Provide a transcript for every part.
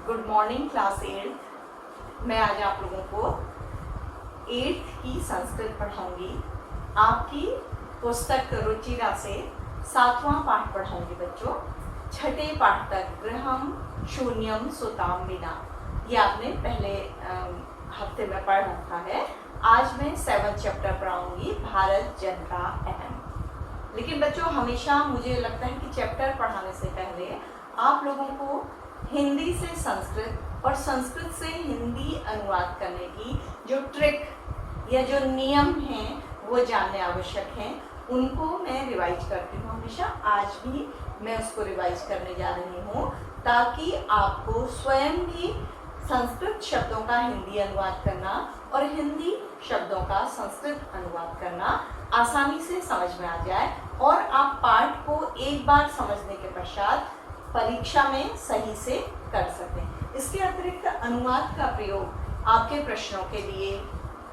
Good morning class 8। मैं आज आप लोगों को 8th की संस्कृत पढ़ाऊंगी। आपकी पुस्तक रुचिरा से 7वां पाठ पढ़ाऊंगी बच्चों। छठे पाठ तक गृहम शून्यम सुताम विना, ये आपने पहले हफ्ते में पढ़ रखा है। आज मैं 7th चैप्टर पढ़ाऊंगी, भारत जनता अहम। लेकिन बच्चों हमेशा मुझे लगता है कि चैप्टर पढ़ाने से पहले आप लोगों को हिंदी से संस्कृत और संस्कृत से हिंदी अनुवाद करने की जो ट्रिक या जो नियम हैं वो जानने आवश्यक हैं। उनको मैं रिवाइज करती हूँ हमेशा। आज भी मैं उसको रिवाइज करने जा रही हूँ ताकि आपको स्वयं भी संस्कृत शब्दों का हिंदी अनुवाद करना और हिंदी शब्दों का संस्कृत अनुवाद करना आसानी से समझ में आ जाए और आप पाठ को एक बार समझने के पश्चात परीक्षा में सही से कर सकें। इसके अतिरिक्त अनुवाद का प्रयोग आपके प्रश्नों के लिए,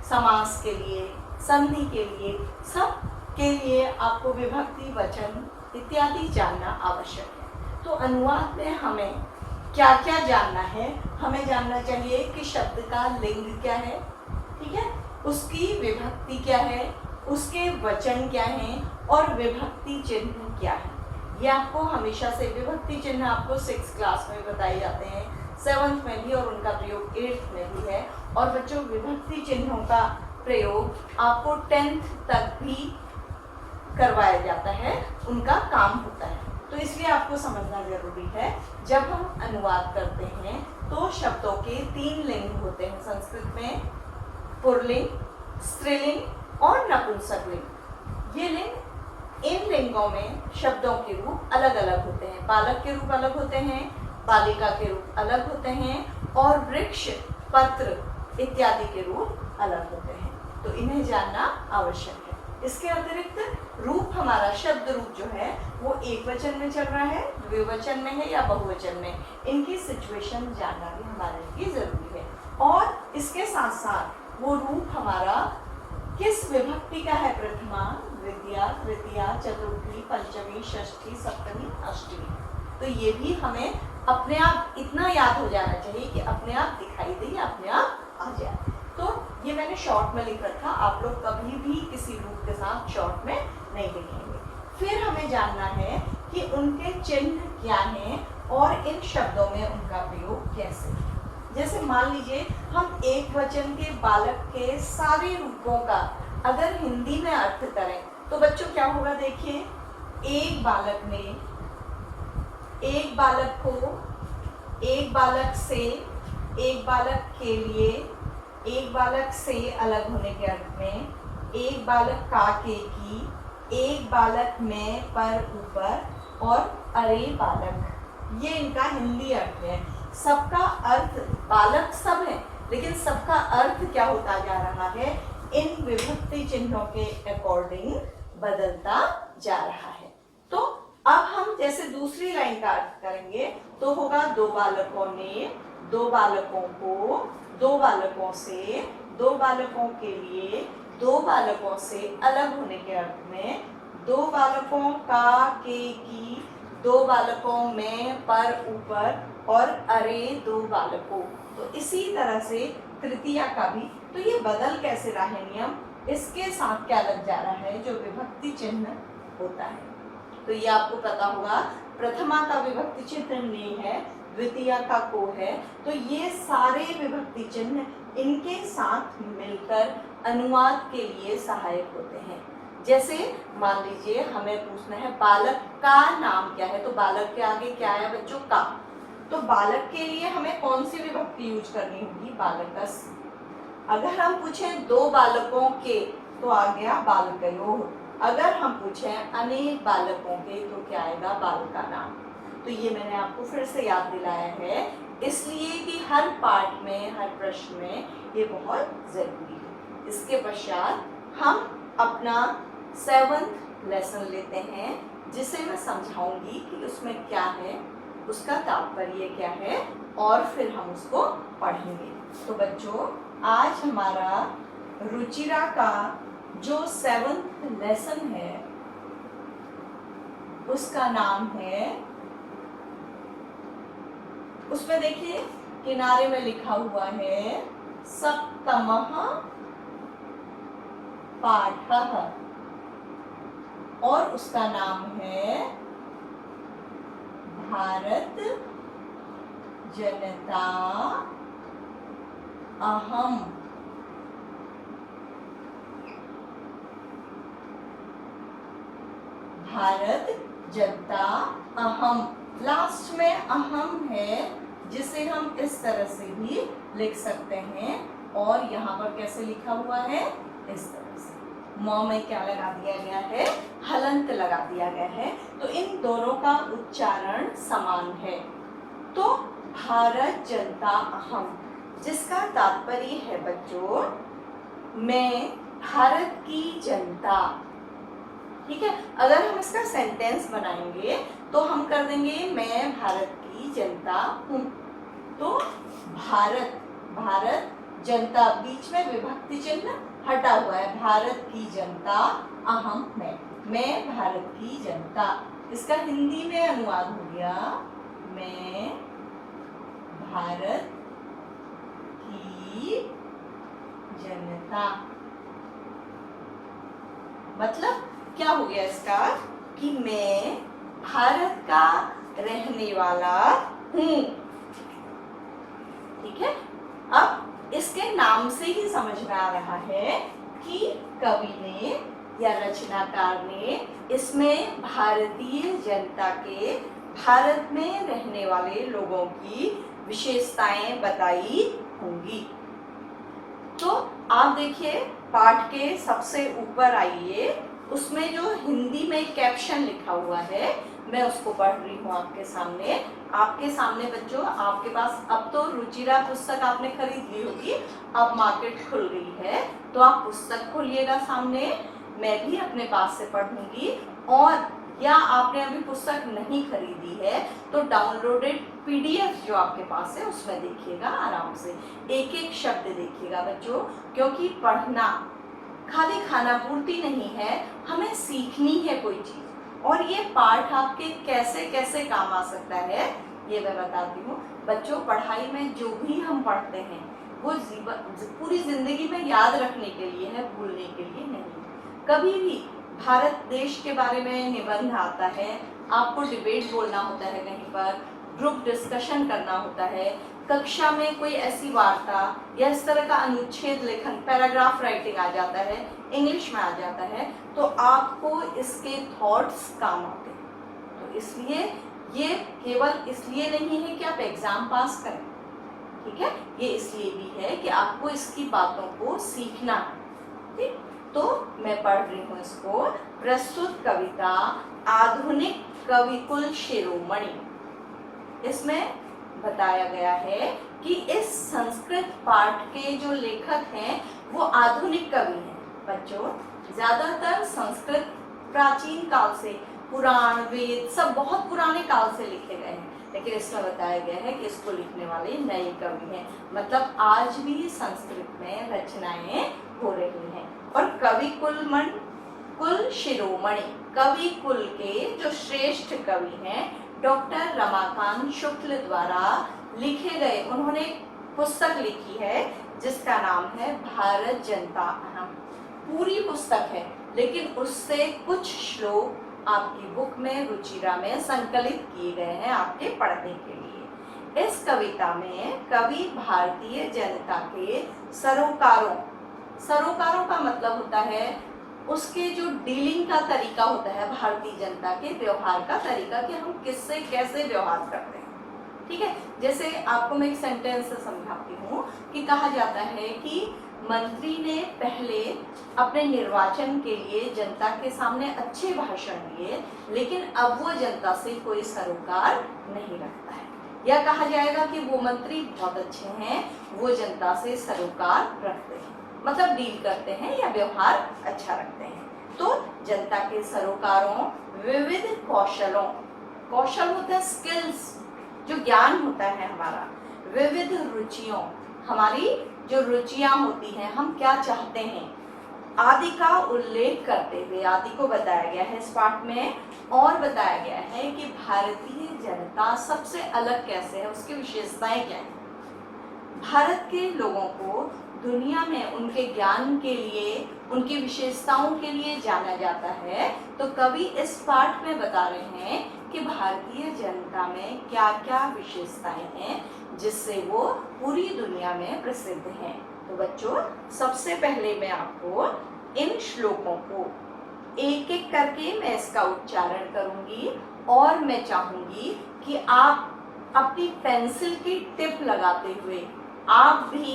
समास के लिए, संधि के लिए, सब के लिए आपको विभक्ति, वचन इत्यादि जानना आवश्यक है। तो अनुवाद में हमें क्या क्या जानना है? हमें जानना चाहिए कि शब्द का लिंग क्या है, ठीक है, उसकी विभक्ति क्या है, उसके वचन क्या हैं और विभक्ति चिन्ह क्या है। ये आपको हमेशा से विभक्ति चिन्ह आपको 6th क्लास में बताए जाते हैं, 7th में भी और उनका प्रयोग 8th में भी है। और बच्चों विभक्ति चिन्हों का प्रयोग आपको 10th तक भी करवाया जाता है, उनका काम होता है। तो इसलिए आपको समझना जरूरी है। जब हम अनुवाद करते हैं तो शब्दों के 3 लिंग होते हैं संस्कृत में, पुल्लिंग, स्त्रीलिंग और नपुंसकलिंग। ये लिंग, इन लिंगों में शब्दों के रूप अलग अलग होते हैं। बालक के रूप अलग होते हैं, बालिका के रूप अलग होते हैं और वृक्ष, पत्र इत्यादि के रूप अलग होते हैं। तो इन्हें जानना आवश्यक है। इसके अतिरिक्त रूप, हमारा शब्द रूप जो है वो एक वचन में चल रहा है, द्विवचन में है या बहुवचन में, इनकी सिचुएशन जानना भी हमारे लिए जरूरी है। और इसके साथ साथ वो रूप हमारा किस विभक्ति का है, प्रथमा, द्वितीया, तृतीया, चतुर्थी, पंचमी, षष्ठी, सप्तमी, अष्टमी। तो ये भी हमें अपने आप इतना याद हो जाना चाहिए कि अपने आप दिखाई दे, अपने आप आ जाए। तो ये मैंने शॉर्ट में लिख रखा, आप लोग कभी भी किसी रूप के साथ शॉर्ट में नहीं लिखेंगे। फिर हमें जानना है कि उनके चिन्ह क्या हैं और इन शब्दों में उनका प्रयोग कैसे। जैसे मान लीजिए हम एक वचन के बालक के सारे रूपों का अगर हिंदी में अर्थ करें तो बच्चों क्या होगा, देखिए, एक बालक में, एक बालक को, एक बालक से, एक बालक के लिए, एक बालक से अलग होने के अर्थ में, एक बालक का के की, एक बालक में पर ऊपर और अरे बालक, ये इनका हिंदी अर्थ है। सबका अर्थ, बालक सब है लेकिन सबका अर्थ क्या होता जा रहा है, इन विभक्ति चिन्हों के अकॉर्डिंग बदलता जा रहा है। तो अब हम जैसे दूसरी लाइन का अर्थ करेंगे तो होगा दो बालकों ने, दो बालकों को, दो बालकों से, दो बालकों के लिए, दो बालकों से अलग होने के अर्थ में, दो बालकों का के की, दो बालकों में पर ऊपर और अरे दो बालकों। तो इसी तरह से तृतीया का भी। तो ये बदल कैसे रहा है नियम, इसके साथ क्या लग जा रहा है, जो विभक्ति चिन्ह होता है। तो ये आपको पता होगा, प्रथमा का विभक्ति चिन्ह ने है, द्वितीया का को है। तो ये सारे विभक्ति चिन्ह इनके साथ मिलकर अनुवाद के लिए सहायक होते हैं। जैसे मान लीजिए हमें पूछना है बालक का नाम क्या है, तो बालक के आगे क्या है बच्चों, का। तो बालक के लिए हमें कौन सी विभक्ति यूज करनी होगी, बालकस। अगर हम पूछें दो बालकों के तो आ गया बालकयोः। अगर हम पूछें अनेक बालकों के तो क्या आएगा, बालका नाम। तो ये मैंने आपको फिर से याद दिलाया है इसलिए कि हर पाठ में, हर प्रश्न में ये बहुत जरूरी है। इसके पश्चात हम अपना 7th लेसन लेते हैं जिसे मैं समझाऊंगी कि उसमें क्या है, उसका तात्पर्य क्या है और फिर हम उसको पढ़ेंगे। तो बच्चों आज हमारा रुचिरा का जो 7th लेसन है उसका नाम है, उसमें देखिए किनारे में लिखा हुआ है सप्तमः पाठः और उसका नाम है भारत जनता अहम। भारत जनता अहम, लास्ट में अहम है जिसे हम इस तरह से भी लिख सकते हैं और यहाँ पर कैसे लिखा हुआ है, इस तरह से म में क्या लगा दिया गया है, हलंत लगा दिया गया है। तो इन दोनों का उच्चारण समान है। तो भारत जनता अहम, जिसका तात्पर्य है बच्चों मैं भारत की जनता। ठीक है, अगर हम इसका सेंटेंस बनाएंगे तो हम कर देंगे मैं भारत की जनता हूँ। तो भारत, भारत जनता, बीच में विभक्ति चिन्ह हटा हुआ है, भारत की जनता अहम मैं भारत की जनता। इसका हिंदी में अनुवाद हो गया मैं भारत की जनता। मतलब क्या हो गया इसका कि मैं भारत का रहने वाला हूं। ठीक है, अब इसके नाम से ही समझ में आ रहा है कि कवि ने या रचनाकार ने इसमें भारतीय जनता के, भारत में रहने वाले लोगों की विशेषताएं बताई होंगी। तो आप देखिए पाठ के सबसे ऊपर आइए, उसमें जो हिंदी में कैप्शन लिखा हुआ है मैं उसको पढ़ रही हूँ आपके सामने। आपके सामने बच्चों, आपके पास अब तो रुचिरा पुस्तक आपने खरीद ली होगी, अब मार्केट खुल गई है तो आप पुस्तक खोलिएगा सामने, मैं भी अपने पास से पढ़ूंगी। और या आपने अभी पुस्तक नहीं खरीदी है तो डाउनलोडेड पीडीएफ जो आपके पास है उसमें देखिएगा, आराम से एक एक शब्द देखिएगा बच्चों, क्योंकि पढ़ना खाली खाना पूर्ति नहीं है, हमें सीखनी है कोई चीज। और ये पाठ आपके कैसे कैसे काम आ सकता है ये मैं बताती हूँ बच्चों। पढ़ाई में जो भी हम पढ़ते हैं वो पूरी जिंदगी में याद रखने के लिए है, भूलने के लिए नहीं। कभी भी भारत देश के बारे में निबंध आता है, आपको डिबेट बोलना होता है, कहीं पर ग्रुप डिस्कशन करना होता है, कक्षा में कोई ऐसी वार्ता या इस तरह का अनुच्छेद लेखन, पैराग्राफ राइटिंग आ जाता है, इंग्लिश में आ जाता है, तो आपको इसके थॉट्स काम आते हैं। तो इसलिए ये केवल इसलिए नहीं है कि आप एग्जाम पास करें, ठीक है, ये इसलिए भी है कि आपको इसकी बातों को सीखना है। ठीक, तो मैं पढ़ रही हूँ इसको। प्रस्तुत कविता आधुनिक कविकुल शिरोमणि। इसमें बताया गया है कि इस संस्कृत पाठ के जो लेखक हैं वो आधुनिक कवि हैं बच्चों। ज्यादातर संस्कृत प्राचीन काल से, पुराण वेद सब बहुत पुराने काल से लिखे गए हैं, लेकिन इसमें बताया गया है कि इसको लिखने वाले नए कवि हैं। मतलब आज भी संस्कृत में रचनाएं हो रही हैं। और कवि कुल शिरोमणि, कवि कुल के जो श्रेष्ठ कवि हैं डॉक्टर रमाकांत शुक्ल द्वारा लिखे गए, उन्होंने पुस्तक लिखी है जिसका नाम है भारत जनता अहम। पूरी पुस्तक है लेकिन उससे कुछ श्लोक आपकी बुक में रुचिरा में संकलित किए गए हैं आपके पढ़ने के लिए। इस कविता में कवि भारतीय जनता के सरोकारों का मतलब होता है उसके जो डीलिंग का तरीका होता है, भारतीय जनता के व्यवहार का तरीका कि हम किससे कैसे व्यवहार करते हैं। ठीक है, जैसे आपको मैं एक सेंटेंस से समझाती हूँ कि कहा जाता है कि मंत्री ने पहले अपने निर्वाचन के लिए जनता के सामने अच्छे भाषण दिए, लेकिन अब वो जनता से कोई सरोकार नहीं रखता है। या कहा जाएगा कि वो मंत्री बहुत अच्छे हैं, वो जनता से सरोकार रखते हैं, मतलब डील करते हैं या व्यवहार अच्छा रखते हैं। तो जनता के सरोकारों, विविध कौशल होते हैं स्किल्स, जो ज्ञान होता है हमारा, विविध रुचियों, हमारी जो रुचियां होती हैं, हम क्या चाहते हैं, आदि का उल्लेख करते हुए, आदि को बताया गया है इस पाठ में। और बताया गया है कि भारतीय जनता सबसे अलग कैसे है, उसकी विशेषताएं क्या है। भारत के लोगों को दुनिया में उनके ज्ञान के लिए, उनकी विशेषताओं के लिए जाना जाता है। तो कवि इस पाठ में बता रहे हैं कि भारतीय जनता में क्या क्या विशेषताएं हैं जिससे वो पूरी दुनिया में प्रसिद्ध हैं। तो बच्चों, सबसे पहले मैं आपको इन श्लोकों को एक एक करके मैं इसका उच्चारण करूंगी और मैं चाहूंगी कि आप अपनी पेंसिल की टिप लगाते हुए आप भी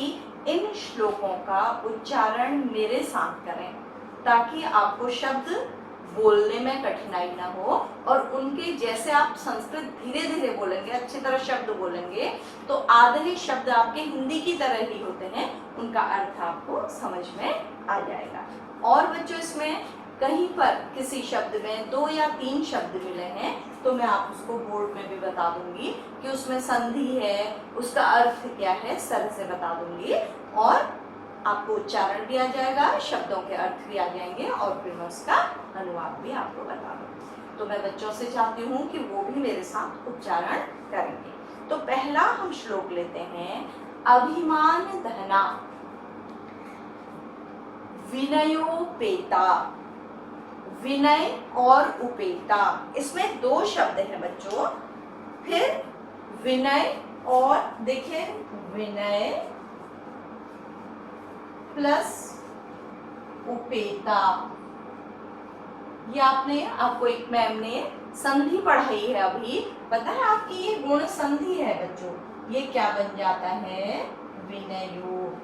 इन श्लोकों का उच्चारण मेरे साथ करें, ताकि आपको शब्द बोलने में कठिनाई ना हो और उनके जैसे आप संस्कृत धीरे धीरे बोलेंगे, अच्छी तरह शब्द बोलेंगे, तो आधे ही शब्द आपके हिंदी की तरह ही होते हैं, उनका अर्थ आपको समझ में आ जाएगा। और बच्चों, इसमें कहीं पर किसी शब्द में 2 या 3 शब्द मिले हैं तो मैं आप उसको बोर्ड में भी बता दूंगी कि उसमें संधि है, उसका अर्थ क्या है, सरल से बता दूंगी और आपको उच्चारण भी आ जाएगा, शब्दों के अर्थ भी आ जाएंगे और फिर मैं उसका अनुवाद भी आपको बता दूंगी। तो मैं बच्चों से चाहती हूँ कि वो भी मेरे साथ उच्चारण करेंगे। तो पहला हम श्लोक लेते हैं, अभिमान धना विनयोपेता। विनय और उपेता, इसमें 2 शब्द हैं बच्चों। फिर विनय और देखिए, विनय प्लस उपेता, ये आपको एक मैम ने संधि पढ़ाई है अभी, पता है आपकी ये गुण संधि है बच्चों। ये क्या बन जाता है, विनयोपेता।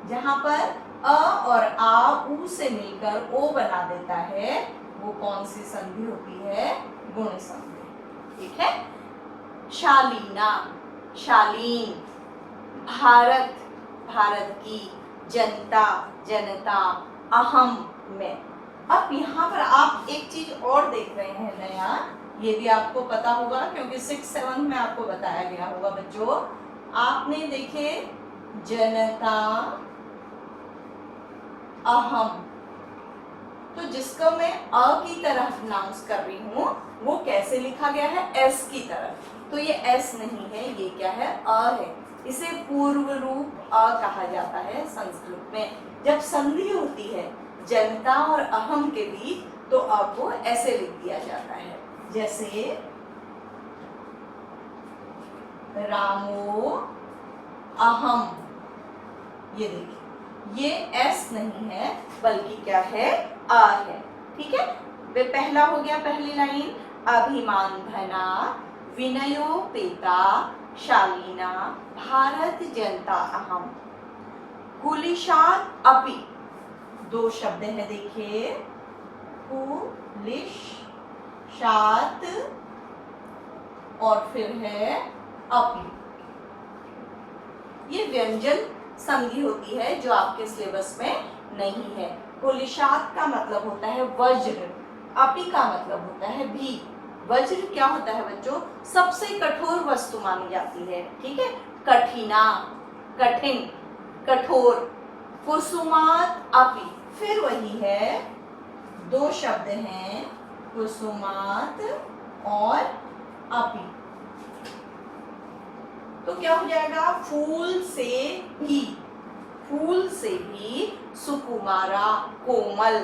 जहां पर अ और आ उ से मिलकर ओ बना देता है, वो कौन सी संधि होती है, गुण संधि। ठीक है। शालीना, शालीन। भारत, भारत की। जनता, जनता। अहम, में। अब यहाँ पर आप एक चीज और देख रहे हैं नया, ये भी आपको पता होगा क्योंकि 6-7 में आपको बताया गया होगा बच्चों। आपने देखे जनता, अहम, तो जिसको मैं अ की तरह प्रोनाउंस कर रही हूँ वो कैसे लिखा गया है, एस की तरह। तो ये एस नहीं है, ये क्या है, अ है। इसे पूर्व रूप अ कहा जाता है संस्कृत में। जब संधि होती है जनता और अहम के बीच तो अ को ऐसे लिख दिया जाता है, जैसे रामो अहम। ये देखिए, ये एस नहीं है बल्कि क्या है, आ है। ठीक है। वे पहला हो गया, पहली लाइन, अभिमान धना विनयोपेता शालीना भारत जनता अहम। कुलिशात अपि, 2 शब्द हैं देखिए, कुलिशात और फिर है अपि। ये व्यंजन संधि होती है जो आपके सिलेबस में नहीं है। कुलिशात का मतलब होता है वज्र, अपि का मतलब होता है भी। वज्र क्या होता है बच्चों, सबसे कठोर वस्तु मानी जाती है। ठीक है। कठिना, कठिन, कठोर। कुसुमात अपि, फिर वही है, 2 शब्द हैं, कुसुमात और अपि। तो क्या हो जाएगा, फूल से भी, फूल से भी, सुकुमारा, कोमल।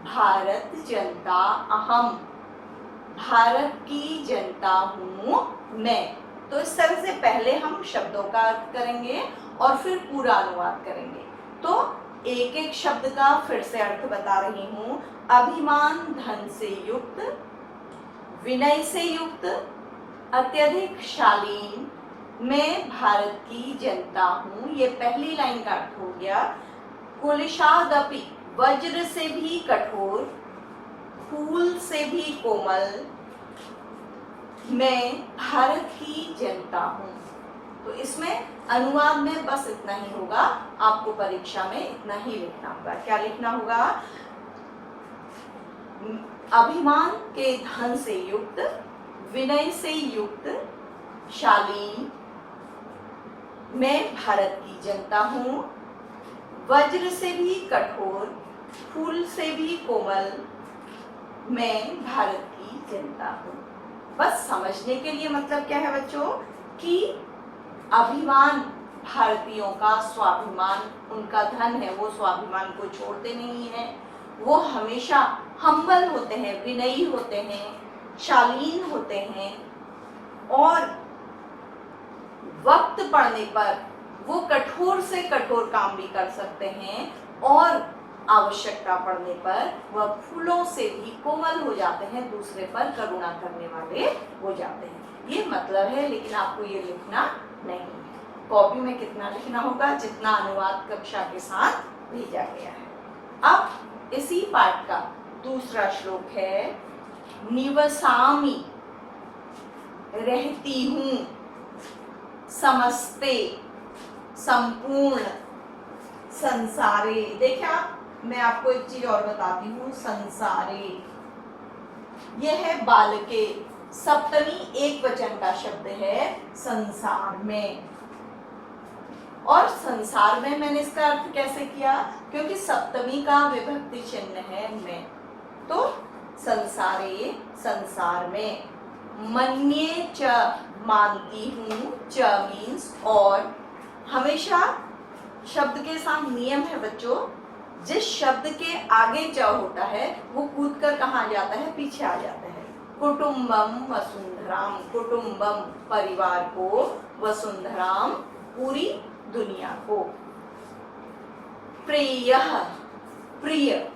भारत जनता अहम, भारत की जनता हूं मैं। तो इस तरह से पहले हम शब्दों का अर्थ करेंगे और फिर पूरा अनुवाद करेंगे। तो एक एक शब्द का फिर से अर्थ बता रही हूं। अभिमान धन से युक्त, विनय से युक्त, अत्यधिक शालीन, मैं भारत की जनता हूं, ये पहली लाइन का अर्थ हो गया। कुलिशादपि, वज्र से भी कठोर, फूल से भी कोमल, मैं भारत की जनता हूं। तो इसमें अनुवाद में बस इतना ही होगा, आपको परीक्षा में इतना ही लिखना होगा। क्या लिखना होगा, अभिमान के धन से युक्त, विनय से युक्त, शालीन, मैं भारत की जनता हूं, वज्र से भी कठोर, फूल से भी कोमल, मैं भारत की जनता हूं। बस समझने के लिए मतलब क्या है बच्चों, कि अभिमान भारतीयों का स्वाभिमान उनका धन है, वो स्वाभिमान को छोड़ते नहीं हैं, वो हमेशा हम्बल होते हैं, विनयी होते हैं, शालीन होते हैं और वक्त पड़ने पर वो कठोर से कठोर काम भी कर सकते हैं और आवश्यकता पड़ने पर वह फूलों से भी कोमल हो जाते हैं, दूसरे पर करुणा करने वाले हो जाते हैं। ये मतलब है, लेकिन आपको ये लिखना नहीं है। कॉपी में कितना लिखना होगा? जितना अनुवाद कक्षा के साथ भेजा गया है। अब इसी पाठ का दूसरा श्लोक है, निवसामि रहती हूं समस्ते संपूर्ण संसारे। देखिए आप, मैं आपको एक चीज और बताती हूँ, संसारे यह है बालके, सप्तमी एक वचन का शब्द है संसार में। और संसार में मैंने इसका अर्थ कैसे किया? क्योंकि सप्तमी का विभक्ति चिन्ह है में, तो संसारे संसार में। मन्ये च मानती हूँ, च मीन्स और। हमेशा शब्द के साथ नियम है बच्चों, जिस शब्द के आगे च होता है वो कूद कर कहाँ जाता है? पीछे आ जाता है। कुटुम्बम वसुंधराम, कुटुम्बम परिवार को, वसुंधराम पूरी दुनिया को। प्रेयः प्रिय,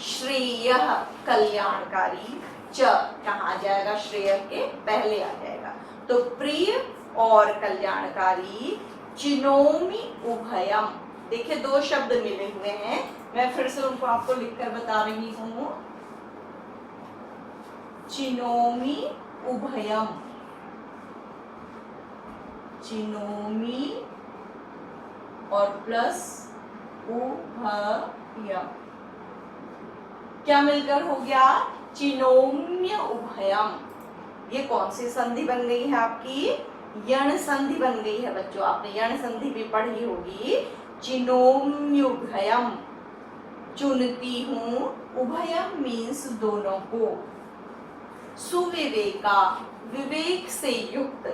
श्रेयः कल्याणकारी, च कहाँ आ जाएगा? श्रेय के पहले आ जाएगा। तो प्रिय और कल्याणकारी। चिनोमि उभयम, देखिए दो शब्द मिले हुए हैं, मैं फिर से उनको आपको लिखकर बता रही हूँ। चिनोमि उभयम, चिनोमि और प्लस उभयम, क्या मिलकर हो गया? चिनोम्य उभयम। ये कौन सी संधि बन गई है आपकी? यण संधि बन गई है बच्चों, आपने यण संधि भी पढ़ी होगी। चिनोम्युभयम, चुनती हूँ, उभयम मीन्स दोनों को। सुविवेका, विवेक से युक्त,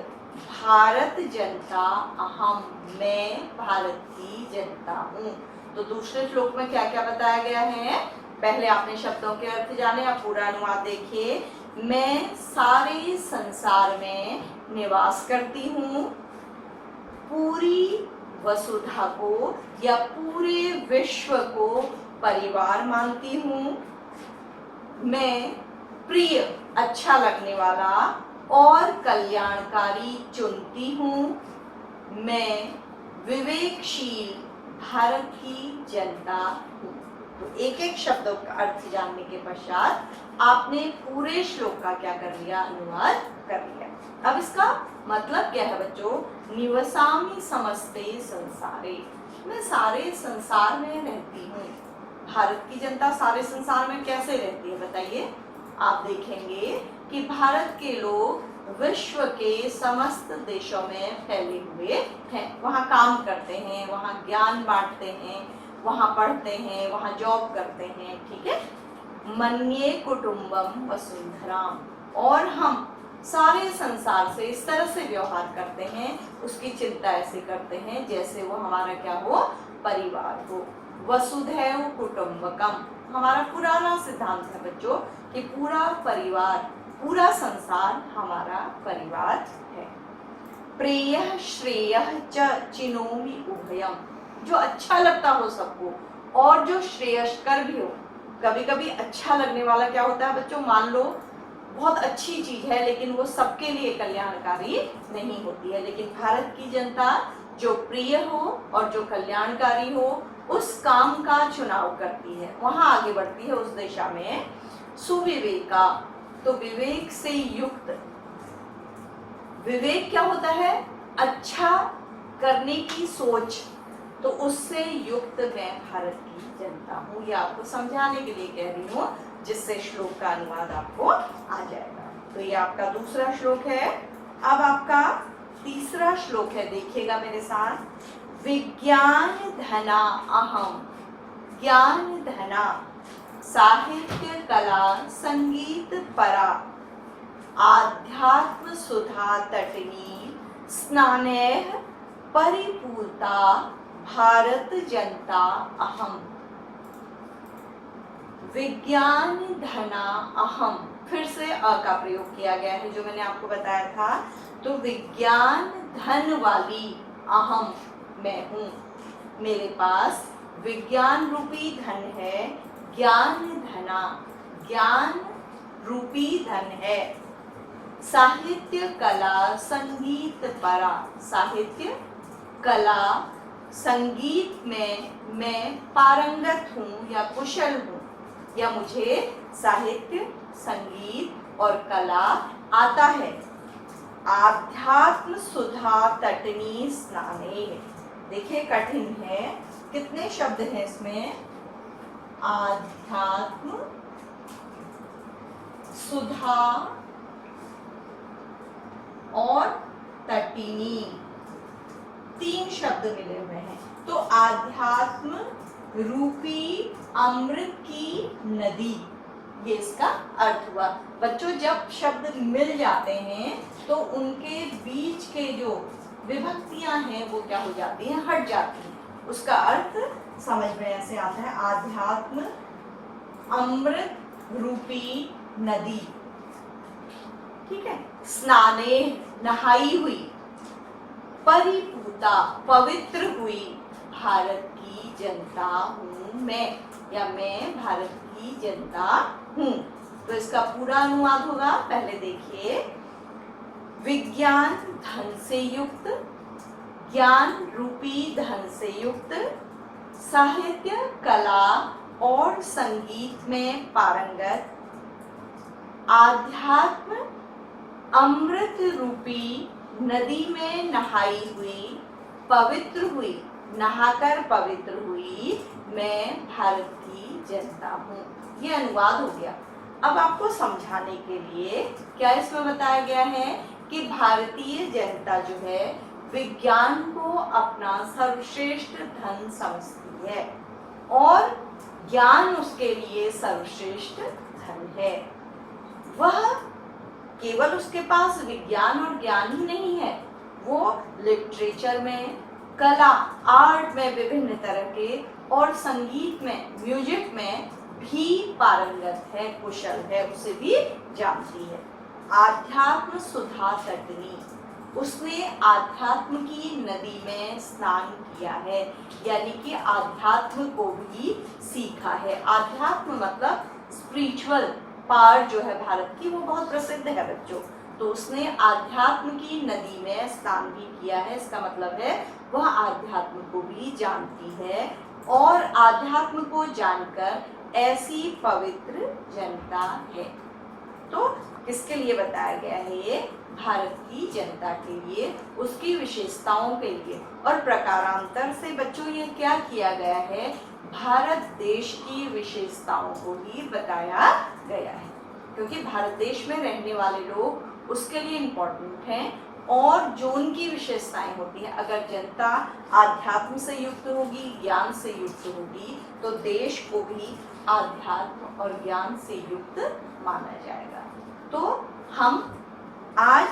भारत जनता अहम, मैं भारत की जनता हूँ। तो दूसरे श्लोक में क्या क्या बताया गया है? पहले आपने शब्दों के अर्थ जाने, अब पूरा अनुवाद देखिए। मैं सारे संसार में निवास करती हूँ, पूरी वसुधा को या पूरे विश्व को परिवार मानती हूँ। मैं प्रिय, अच्छा लगने वाला और कल्याणकारी चुनती हूँ। मैं विवेकशील भारत की जनता हूँ। तो एक एक शब्दों का अर्थ जानने के पश्चात आपने पूरे श्लोक का क्या कर लिया? अनुवाद कर लिया। अब इसका मतलब क्या है बच्चों? निवसामि समस्ते संसारे, मैं सारे संसार में रहती हूँ। भारत की जनता सारे संसार में कैसे रहती है बताइए? आप देखेंगे कि भारत के लोग विश्व के समस्त देशों में फैले हुए हैं, वहाँ काम करते हैं, वहाँ ज्ञान बांटते हैं, वहाँ पढ़ते हैं, वहाँ जॉब करते हैं, ठीक है। मन्ये कुटुम्बम वसुंधराम, और हम सारे संसार से इस तरह से व्यवहार करते हैं, उसकी चिंता ऐसे करते हैं जैसे वो हमारा क्या हो? परिवार हो। वसुधैव कुटुम्बकम, हमारा पुराना सिद्धांत है बच्चों कि पूरा परिवार, पूरा संसार हमारा परिवार है। प्रेयः श्रेयः च चिनोमि उभयम, जो अच्छा लगता हो सबको और जो श्रेयस्कर भी हो। कभी कभी अच्छा लगने वाला क्या होता है बच्चों? मान लो बहुत अच्छी चीज है लेकिन वो सबके लिए कल्याणकारी नहीं होती है, लेकिन भारत की जनता जो प्रिय हो और जो कल्याणकारी हो उस काम का चुनाव करती है, वहां आगे बढ़ती है उस दिशा में। सुविवेका, तो विवेक से युक्त। विवेक क्या होता है? अच्छा करने की सोच, तो उससे युक्त मैं भारत की जनता हूँ। ये आपको समझाने के लिए कह रही हूँ, जिससे श्लोक का अनुवाद आपको आ जाएगा। तो ये आपका दूसरा श्लोक है। अब आपका तीसरा श्लोक है, देखिएगा मेरे साथ। विज्ञान धना अहम, ज्ञान धना, साहित्य कला संगीत परा, आध्यात्म सुधा तटनी, स्नानैः परिपूता भारत जनता अहम। विज्ञान धना अहम, फिर से अ का प्रयोग किया गया है जो मैंने आपको बताया था। तो विज्ञान धन वाली अहम मैं हूँ, मेरे पास विज्ञान रूपी धन है, ज्ञान धना ज्ञान रूपी धन है। साहित्य कला संगीत परा, साहित्य कला संगीत में मैं पारंगत हूँ या कुशल हूँ, या मुझे साहित्य संगीत और कला आता है। आध्यात्म सुधा तटनी स्नाने, देखिए कठिन है, कितने शब्द हैं इसमें। आध्यात्म सुधा और तटिनी, 3 शब्द मिले हुए हैं। तो आध्यात्म रूपी अमृत की नदी, ये इसका अर्थ हुआ। बच्चों जब शब्द मिल जाते हैं तो उनके बीच के जो विभक्तियां हैं वो क्या हो जाती हैं, हट जाती हैं। उसका अर्थ समझ में ऐसे आता है, आध्यात्म अमृत रूपी नदी, ठीक है। स्नाने नहाई हुई, परिपूता पवित्र हुई, भारत की जनता हूं मैं, या मैं भारत की जनता हूं। तो इसका पूरा अनुवाद होगा, पहले देखिए। विज्ञान धन से युक्त, ज्ञान रूपी धन से युक्त, साहित्य कला और संगीत में पारंगत, आध्यात्म अमृत रूपी नदी में नहाई हुई, पवित्र हुई, नहाकर पवित्र हुई, मैं भारत की जनता हूँ। ये अनुवाद हो गया। अब आपको समझाने के लिए क्या इसमें बताया गया है कि भारतीय जनता जो है विज्ञान को अपना सर्वश्रेष्ठ धन समझती है और ज्ञान उसके लिए सर्वश्रेष्ठ धन है। वह केवल उसके पास विज्ञान और ज्ञान ही नहीं है, वो लिटरेचर में, कला आर्ट में विभिन्न तरह के, और संगीत में म्यूजिक में भी पारंगत है, कुशल है, उसे भी जानती है। आध्यात्म सुधा तटनी, उसने आध्यात्म की नदी में स्नान किया है, यानी कि आध्यात्म को भी सीखा है। आध्यात्म मतलब स्पिरिचुअल पार जो है भारत की, वो बहुत प्रसिद्ध है बच्चों। तो उसने आध्यात्म की नदी में स्नान भी किया है, इसका मतलब है वह आध्यात्म को भी जानती है और आध्यात्म को जानकर ऐसी पवित्र जनता है। तो किसके लिए बताया गया है ये? भारत की जनता के लिए, उसकी विशेषताओं के लिए। और प्रकारांतर से बच्चों ये क्या किया गया है, भारत देश की विशेषताओं को ही बताया गया है, क्योंकि भारत देश में रहने वाले लोग उसके लिए इम्पोर्टेंट हैं और जो उनकी विशेषताएं होती हैं, अगर जनता आध्यात्म से युक्त होगी, ज्ञान से युक्त होगी, तो देश को भी आध्यात्म और ज्ञान से युक्त माना जाएगा। तो हम आज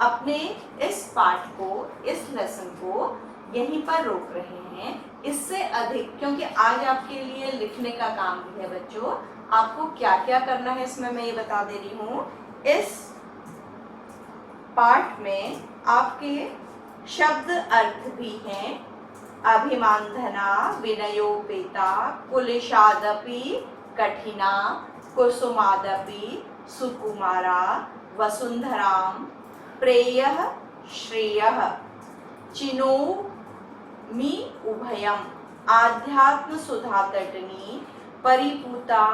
अपने इस पाठ को, इस लेसन को यहीं पर रोक रहे हैं। इससे अधिक, क्योंकि आज आपके लिए लिखने का काम भी है बच्चों, आपको क्या क्या करना है इसमें मैं ये बता दे रही हूँ। इस पाठ में आपके शब्द अर्थ भी हैं। अभिमानधना, विनयोपेता, कुलिशादपि कठिना, कुसुमादपि सुकुमारा, वसुंधराम, प्रेयः श्रेयः, चिनोमि उभयम, आध्यात्म सुधा तटनी, परिपूता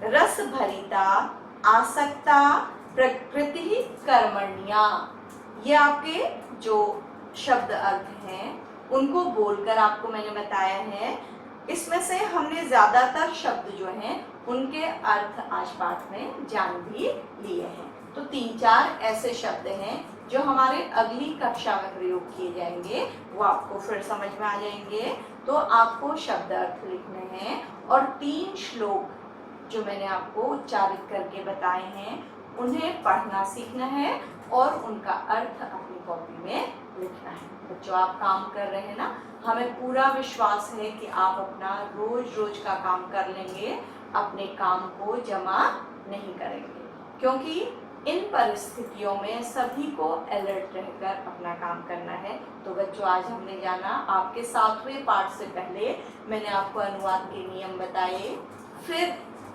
रस भरिता, आसक्ता प्रकृति कर्मण्या। ये आपके जो शब्द अर्थ हैं उनको बोलकर आपको मैंने बताया है। इसमें से हमने ज्यादातर शब्द जो हैं उनके अर्थ आज पाठ में जान भी लिए हैं। तो 3-4 ऐसे शब्द हैं जो हमारे अगली कक्षा में प्रयोग किए जाएंगे, वो आपको फिर समझ में आ जाएंगे। तो आपको शब्द अर्थ लिखने हैं और 3 श्लोक जो मैंने आपको उच्चारित करके बताए हैं उन्हें पढ़ना सीखना है और उनका अर्थ अपनी कॉपी में लिखना है। बच्चों आप काम कर रहे हैं ना, हमें पूरा विश्वास है कि आप अपना रोज रोज का काम कर लेंगे, अपने काम को जमा नहीं करेंगे, क्योंकि इन परिस्थितियों में सभी को अलर्ट रहकर अपना काम करना है। तो बच्चों आज हमने जाना, आपके 7वें पाठ से पहले मैंने आपको अनुवाद के नियम बताए, फिर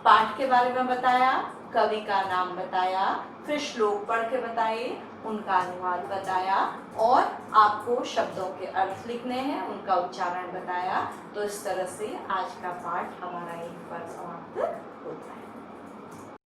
पाठ के बारे में बताया, कवि का नाम बताया, फिर श्लोक पढ़ के बताए, उनका अनुवाद बताया और आपको शब्दों के अर्थ लिखने हैं, उनका उच्चारण बताया। तो इस तरह से आज का पाठ हमारा यहीं पर समाप्त होता है।